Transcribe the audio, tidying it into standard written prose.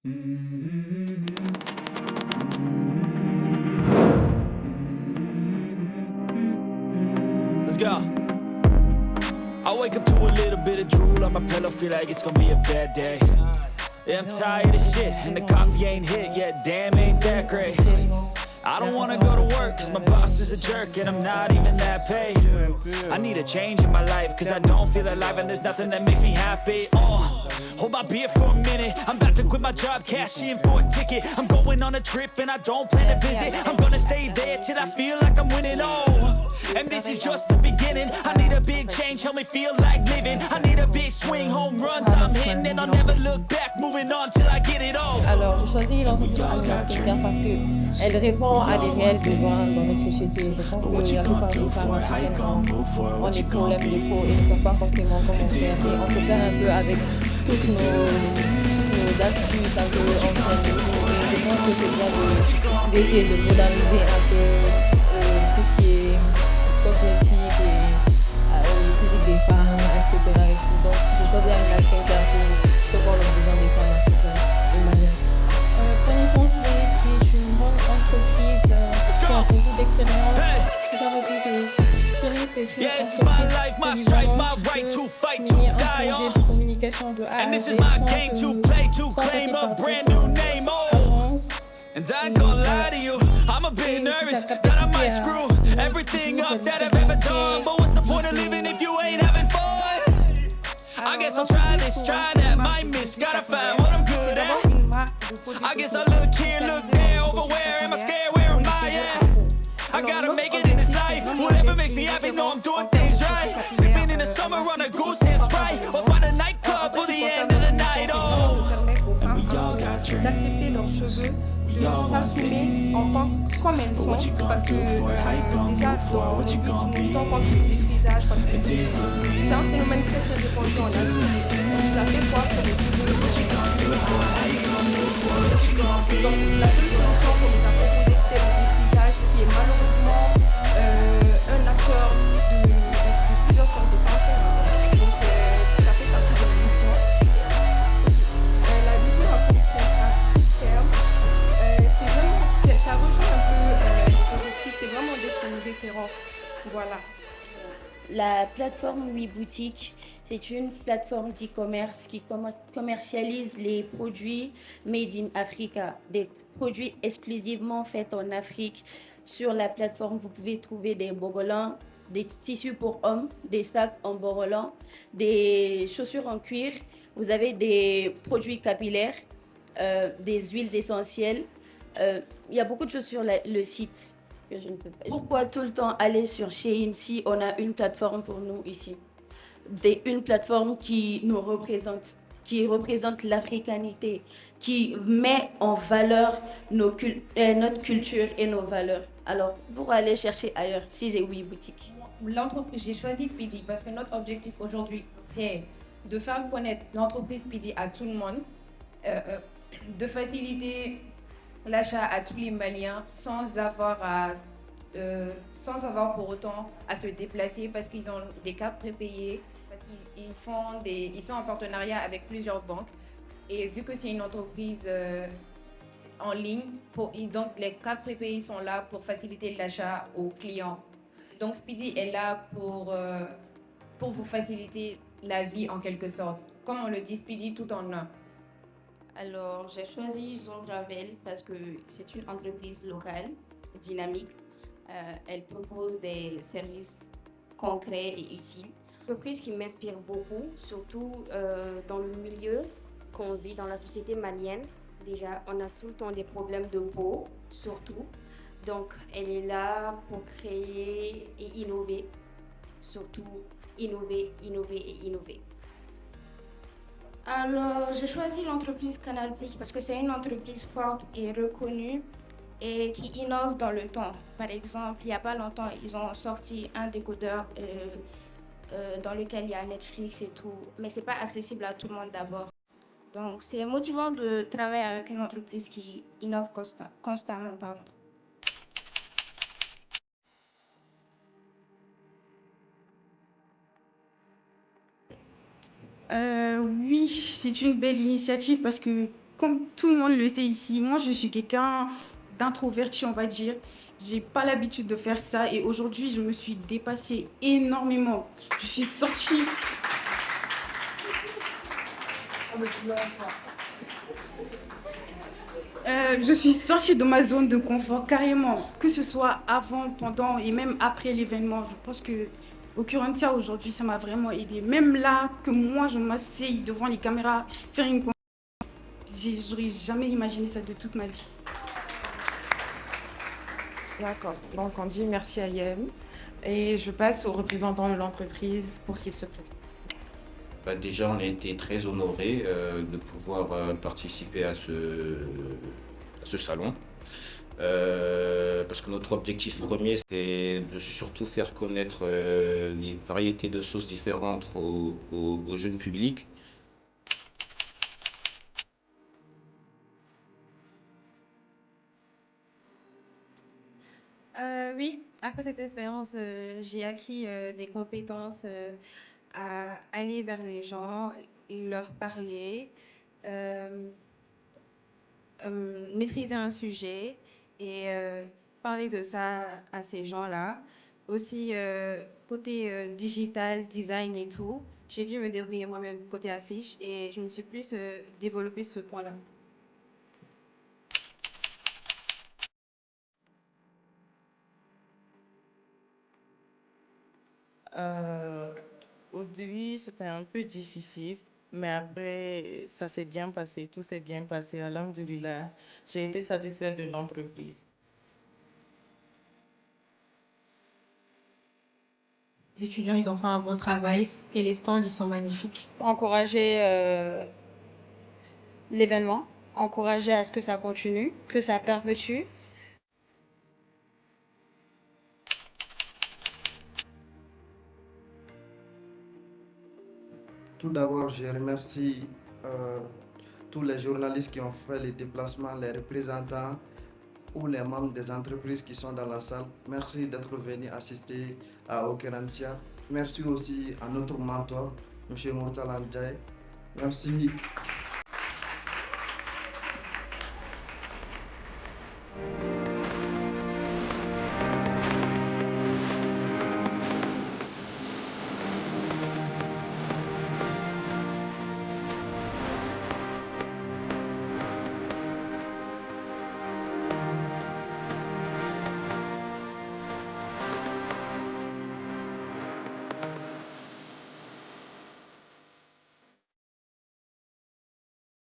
Let's go. I wake up to a little bit of drool on my pillow, feel like it's gonna be a bad day. Yeah, I'm tired of shit, and the coffee ain't hit yet, damn, ain't that great. I don't wanna go to work, cause my boss is a jerk, and I'm not even that paid. I need a change in my life, cause I don't feel alive, and there's nothing that makes me happy. Hold my beer for a minute, I'm about to quit my job, cash in for a ticket. I'm going on a trip, and I don't plan to visit. I'm gonna stay there till I feel like I'm winning, and this is just the beginning. I need a big change, help me feel like living. I need a big swing, home runs I'm hitting, and I'll never look back, moving on till I get it all. Alors, j'ai choisi l'entreprise alimentaire parce qu'elle répond à des réels besoins dans notre société. Je pense que la plupart des femmes africaines ont des problèmes de peau et ne savent pas forcément comment faire. Et on se perd un peu avec toutes nos astuces un peu anciennes. Et je pense que c'est bien d'essayer de moderniser un peu tout ce qui est cosmétique et le physique des femmes, etc. Donc, je choisis Alimentaire pour répondre aux besoins des femmes africaines de manière. Connaissance qui est une bonne entreprise qui a beaucoup d'expérience. Ça veut dire que Philippe est une entreprise qui vit vraiment un projet de communication de A à Z sans passer par avance. And I ain't gonna lie to you, I'm a bit nervous that I might screw everything up that I've ever done. But what's the point of living if you ain't having fun? I guess I'll try this, try that, might miss, gotta find what I'm good at. I guess I look here, look there, over where am I scared, where am I at? I gotta make it in this life, whatever makes me happy, know I'm doing things right. Sipping in the summer on a goose and Sprite, or find a nightclub for the end of the night, and we all got dreams. D'accepter leurs cheveux, de s'assumer en tant comme elles sont, parce que déjà dans depuis longtemps quand tu fais des frisages, parce que c'est un phénomène très très répandu en Afrique. On nous a fait croire que les cheveux donc la seule solution qu'on nous a proposée c'était le défrisage qui est malheureusement un accord de plusieurs sortes de cancers. Donc ça fait partie de l'émission. La vision à court terme, c'est vraiment, ça rejoint un peu les objectifs, c'est vraiment d'être une référence. Voilà. La plateforme WeBoutique, c'est une plateforme d'e-commerce qui commercialise les produits made in Africa, des produits exclusivement faits en Afrique. Sur la plateforme, vous pouvez trouver des bogolans, des tissus pour hommes, des sacs en borolan, des chaussures en cuir. Vous avez des produits capillaires, des huiles essentielles. Il y a beaucoup de choses sur le site. Que je ne peux pas. Pourquoi tout le temps aller sur Shein si on a une plateforme pour nous ici? Une plateforme qui nous représente, qui représente l'africanité, qui met en valeur notre culture et nos valeurs. Alors, pour aller chercher ailleurs, si j'ai WeBoutique. L'entreprise, j'ai choisi Speedy parce que notre objectif aujourd'hui, c'est de faire connaître l'entreprise Speedy à tout le monde, de faciliter l'achat à tous les Maliens sans avoir pour autant à se déplacer parce qu'ils ont des cartes prépayées, parce qu'ils sont en partenariat avec plusieurs banques. Et vu que c'est une entreprise en ligne, donc les cartes prépayées sont là pour faciliter l'achat aux clients. Donc Speedy est là pour vous faciliter la vie en quelque sorte. Comme on le dit, Speedy tout en un. Alors, j'ai choisi Zondravel parce que c'est une entreprise locale, dynamique. Elle propose des services concrets et utiles. Une entreprise qui m'inspire beaucoup, surtout dans le milieu qu'on vit dans la société malienne. Déjà, on a tout le temps des problèmes de peau, surtout. Donc, elle est là pour créer et innover. Surtout, innover et innover. Alors, j'ai choisi l'entreprise Canal+ parce que c'est une entreprise forte et reconnue et qui innove dans le temps. Par exemple, il n'y a pas longtemps, ils ont sorti un décodeur dans lequel il y a Netflix et tout, mais ce n'est pas accessible à tout le monde d'abord. Donc, c'est motivant de travailler avec une entreprise qui innove constamment. Pardon. Oui, c'est une belle initiative parce que comme tout le monde le sait ici, moi je suis quelqu'un d'introverti, on va dire. J'ai pas l'habitude de faire ça et aujourd'hui je me suis dépassée énormément. Je suis sortie. Je suis sortie de ma zone de confort carrément, que ce soit avant, pendant et même après l'événement. Je pense que Occurrentia aujourd'hui, ça m'a vraiment aidé. Même là, que moi je m'assieds devant les caméras, faire une conférence, j'aurais jamais imaginé ça de toute ma vie. D'accord. Donc, on dit merci à Yen. Et je passe au représentant de l'entreprise pour qu'il se présente. Déjà, on a été très honorés de pouvoir participer à ce salon. Parce que notre objectif premier, c'est de surtout faire connaître les variétés de sauces différentes au jeune public. Oui, après cette expérience, j'ai acquis des compétences à aller vers les gens, leur parler, euh, maîtriser un sujet et parler de ça à ces gens-là. Aussi, côté digital, design et tout, j'ai dû me débrouiller moi-même côté affiche et je me suis plus développée ce point-là. Euh, Au début, c'était un peu difficile, mais après, ça s'est bien passé, tout s'est bien passé. Alhamdoulilah, j'ai été satisfaite de l'entreprise. Les étudiants, ils ont fait un bon travail et les stands, ils sont magnifiques. Encourager l'événement, encourager à ce que ça continue, que ça perpétue. Tout d'abord, je remercie tous les journalistes qui ont fait les déplacements, les représentants ou les membres des entreprises qui sont dans la salle. Merci d'être venus assister à Occurrentia. Merci aussi à notre mentor, M. Murtala Ndiaye. Merci